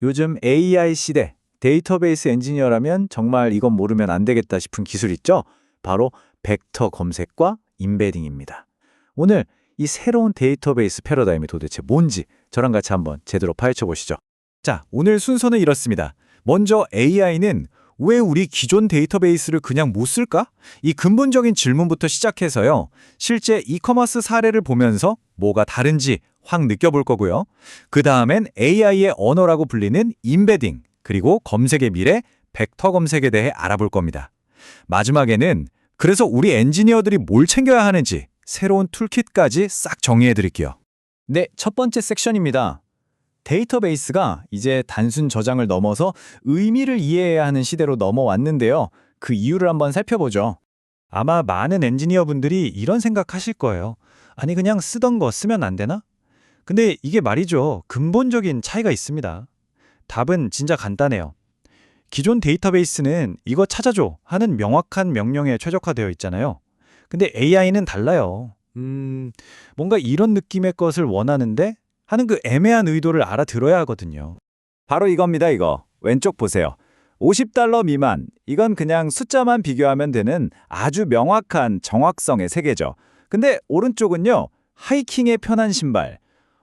요즘 AI 시대, 데이터베이스 엔지니어라면 정말 이건 모르면 안 되겠다 싶은 기술 있죠? 바로 벡터 검색과 임베딩입니다. 오늘 이 새로운 데이터베이스 패러다임이 도대체 뭔지 저랑 같이 한번 제대로 파헤쳐 보시죠. 자, 오늘 순서는 이렇습니다. 먼저 AI는 왜 우리 기존 데이터베이스를 그냥 못 쓸까? 이 근본적인 질문부터 시작해서요. 실제 이커머스 사례를 보면서 뭐가 다른지 확 느껴볼 거고요. 그 다음엔 AI의 언어라고 불리는 임베딩, 그리고 검색의 미래, 벡터 검색에 대해 알아볼 겁니다. 마지막에는 그래서 우리 엔지니어들이 뭘 챙겨야 하는지 새로운 툴킷까지 싹 정리해 드릴게요. 네, 첫 번째 섹션입니다. 데이터베이스가 이제 단순 저장을 넘어서 의미를 이해해야 하는 시대로 넘어왔는데요. 그 이유를 한번 살펴보죠. 아마 많은 엔지니어분들이 이런 생각하실 거예요. 아니 그냥 쓰던 거 쓰면 안 되나? 근데 이게 말이죠. 근본적인 차이가 있습니다. 답은 진짜 간단해요. 기존 데이터베이스는 이거 찾아줘 하는 명확한 명령에 최적화되어 있잖아요. 근데 AI는 달라요. 뭔가 이런 느낌의 것을 원하는데 하는 그 애매한 의도를 알아들어야 하거든요. 바로 이겁니다, 이거. 왼쪽 보세요. $50 미만. 이건 그냥 숫자만 비교하면 되는 아주 명확한 정확성의 세계죠. 근데 오른쪽은요. 하이킹의 편한 신발.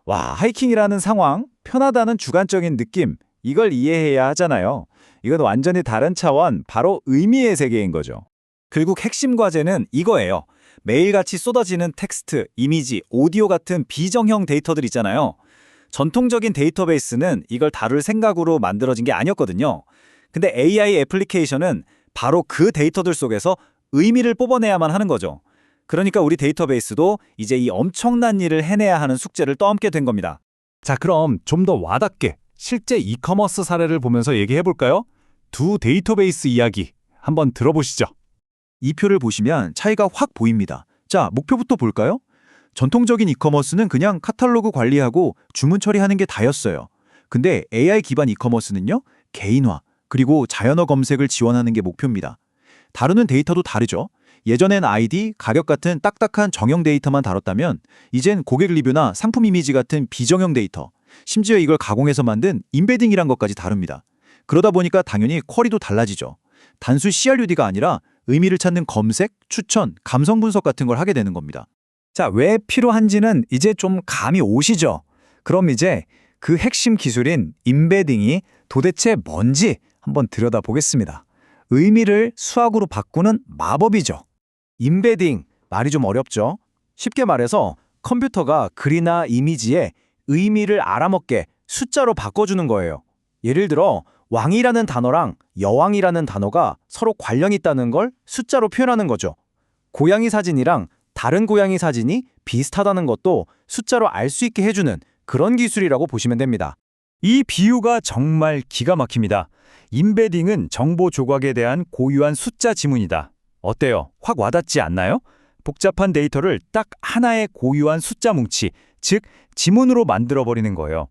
와, 하이킹이라는 상황, 편하다는 주관적인 느낌. 이걸 이해해야 하잖아요. 이건 완전히 다른 차원, 바로 의미의 세계인 거죠. 결국 핵심 과제는 이거예요. 매일같이 쏟아지는 텍스트, 이미지, 오디오 같은 비정형 데이터들 있잖아요. 전통적인 데이터베이스는 이걸 다룰 생각으로 만들어진 게 아니었거든요. 근데 AI 애플리케이션은 바로 그 데이터들 속에서 의미를 뽑아내야만 하는 거죠. 그러니까 우리 데이터베이스도 이제 이 엄청난 일을 해내야 하는 숙제를 떠안게 된 겁니다. 자, 그럼 좀 더 와닿게 실제 이커머스 사례를 보면서 얘기해 볼까요? 두 데이터베이스 이야기 한번 들어보시죠. 이 표를 보시면 차이가 확 보입니다. 자, 목표부터 볼까요? 전통적인 이커머스는 그냥 카탈로그 관리하고 주문 처리하는 게 다였어요. 근데 AI 기반 이커머스는요, 개인화, 그리고 자연어 검색을 지원하는 게 목표입니다. 다루는 데이터도 다르죠. 예전엔 아이디, 가격 같은 딱딱한 정형 데이터만 다뤘다면 이젠 고객 리뷰나 상품 이미지 같은 비정형 데이터, 심지어 이걸 가공해서 만든 임베딩이란 것까지 다룹니다. 그러다 보니까 당연히 쿼리도 달라지죠. 단순 CRUD가 아니라 의미를 찾는 검색, 추천, 감성 분석 같은 걸 하게 되는 겁니다. 자, 왜 필요한지는 이제 좀 감이 오시죠? 그럼 이제 그 핵심 기술인 임베딩이 도대체 뭔지 한번 들여다보겠습니다. 의미를 수학으로 바꾸는 마법이죠. 임베딩, 말이 좀 어렵죠? 쉽게 말해서 컴퓨터가 글이나 이미지에 의미를 알아먹게 숫자로 바꿔주는 거예요. 예를 들어 왕이라는 단어랑 여왕이라는 단어가 서로 관련이 있다는 걸 숫자로 표현하는 거죠. 고양이 사진이랑 다른 고양이 사진이 비슷하다는 것도 숫자로 알 수 있게 해주는 그런 기술이라고 보시면 됩니다. 이 비유가 정말 기가 막힙니다. 임베딩은 정보 조각에 대한 고유한 숫자 지문이다. 어때요? 확 와닿지 않나요? 복잡한 데이터를 딱 하나의 고유한 숫자 뭉치, 즉 지문으로 만들어버리는 거예요.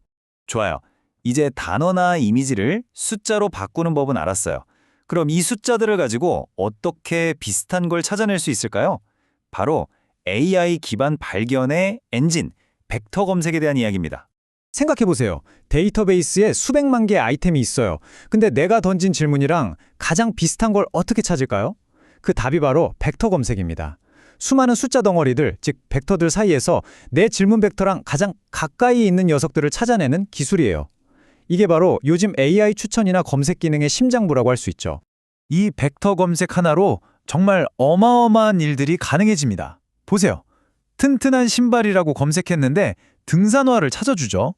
좋아요. 이제 단어나 이미지를 숫자로 바꾸는 법은 알았어요. 그럼 이 숫자들을 가지고 어떻게 비슷한 걸 찾아낼 수 있을까요? 바로 AI 기반 발견의 엔진, 벡터 검색에 대한 이야기입니다. 생각해보세요. 데이터베이스에 수백만 개의 아이템이 있어요. 근데 내가 던진 질문이랑 가장 비슷한 걸 어떻게 찾을까요? 그 답이 바로 벡터 검색입니다. 수많은 숫자 덩어리들, 즉 벡터들 사이에서 내 질문 벡터랑 가장 가까이 있는 녀석들을 찾아내는 기술이에요. 이게 바로 요즘 AI 추천이나 검색 기능의 심장부라고 할 수 있죠. 이 벡터 검색 하나로 정말 어마어마한 일들이 가능해집니다. 보세요. 튼튼한 신발이라고 검색했는데 등산화를 찾아주죠.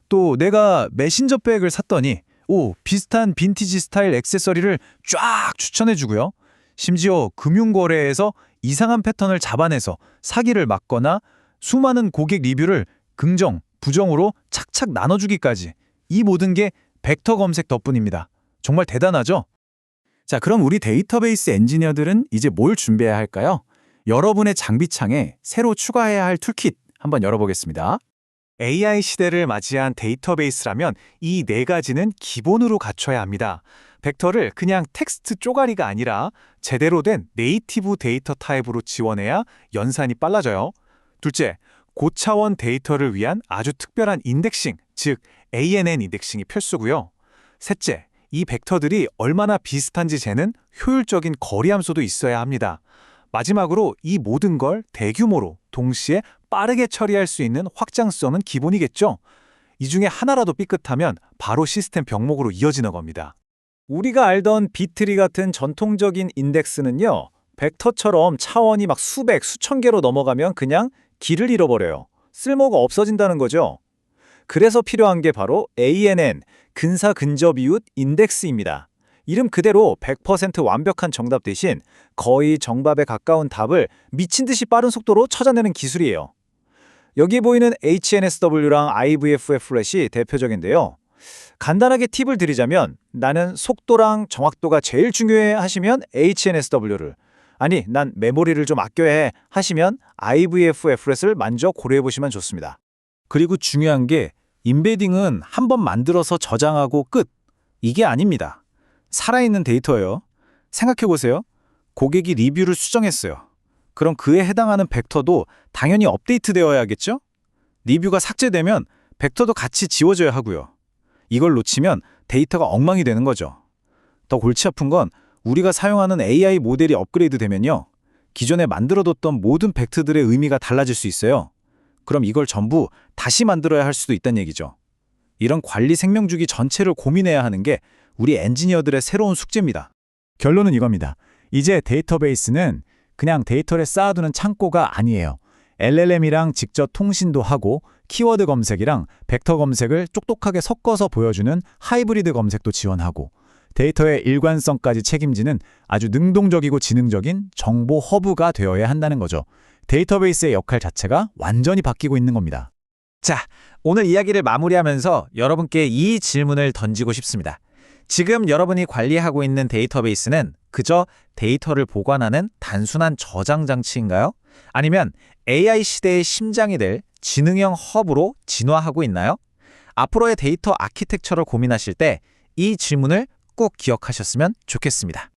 또 내가 메신저 백을 샀더니 비슷한 빈티지 스타일 액세서리를 쫙 추천해주고요. 심지어 금융거래에서 이상한 패턴을 잡아내서 사기를 막거나 수많은 고객 리뷰를 긍정, 부정으로 착착 나눠주기까지, 이 모든 게 벡터 검색 덕분입니다. 정말 대단하죠? 자, 그럼 우리 데이터베이스 엔지니어들은 이제 뭘 준비해야 할까요? 여러분의 장비창에 새로 추가해야 할 툴킷 한번 열어보겠습니다. AI 시대를 맞이한 데이터베이스라면 이 네 가지는 기본으로 갖춰야 합니다. 벡터를 그냥 텍스트 쪼가리가 아니라 제대로 된 네이티브 데이터 타입으로 지원해야 연산이 빨라져요. 둘째, 고차원 데이터를 위한 아주 특별한 인덱싱, 즉 ANN 인덱싱이 필수고요. 셋째, 이 벡터들이 얼마나 비슷한지 재는 효율적인 거리함수도 있어야 합니다. 마지막으로 이 모든 걸 대규모로 동시에 빠르게 처리할 수 있는 확장성은 기본이겠죠. 이 중에 하나라도 삐끗하면 바로 시스템 병목으로 이어지는 겁니다. 우리가 알던 비트리 같은 전통적인 인덱스는요, 벡터처럼 차원이 막 수백, 수천 개로 넘어가면 그냥 길을 잃어버려요. 쓸모가 없어진다는 거죠. 그래서 필요한 게 바로 ANN, 근사근접이웃 인덱스입니다. 이름 그대로 100% 완벽한 정답 대신 거의 정답에 가까운 답을 미친 듯이 빠른 속도로 찾아내는 기술이에요. 여기 보이는 HNSW랑 IVF의 플랫이 대표적인데요. 간단하게 팁을 드리자면 나는 속도랑 정확도가 제일 중요해 하시면 HNSW를, 아니 난 메모리를 좀 아껴야 해 하시면 IVF의 플랫을 먼저 고려해보시면 좋습니다. 그리고 중요한 게 임베딩은 한번 만들어서 저장하고 끝. 이게 아닙니다. 살아있는 데이터예요. 생각해보세요. 고객이 리뷰를 수정했어요. 그럼 그에 해당하는 벡터도 당연히 업데이트되어야겠죠? 리뷰가 삭제되면 벡터도 같이 지워져야 하고요. 이걸 놓치면 데이터가 엉망이 되는 거죠. 더 골치 아픈 건 우리가 사용하는 AI 모델이 업그레이드 되면요. 기존에 만들어뒀던 모든 벡터들의 의미가 달라질 수 있어요. 그럼 이걸 전부 다시 만들어야 할 수도 있다는 얘기죠. 이런 관리 생명주기 전체를 고민해야 하는 게 우리 엔지니어들의 새로운 숙제입니다. 결론은 이겁니다. 이제 데이터베이스는 그냥 데이터를 쌓아두는 창고가 아니에요. LLM이랑 직접 통신도 하고 키워드 검색이랑 벡터 검색을 똑똑하게 섞어서 보여주는 하이브리드 검색도 지원하고 데이터의 일관성까지 책임지는 아주 능동적이고 지능적인 정보 허브가 되어야 한다는 거죠. 데이터베이스의 역할 자체가 완전히 바뀌고 있는 겁니다. 자, 오늘 이야기를 마무리하면서 여러분께 이 질문을 던지고 싶습니다. 지금 여러분이 관리하고 있는 데이터베이스는 그저 데이터를 보관하는 단순한 저장 장치인가요? 아니면 AI 시대의 심장이 될 지능형 허브로 진화하고 있나요? 앞으로의 데이터 아키텍처를 고민하실 때 이 질문을 꼭 기억하셨으면 좋겠습니다.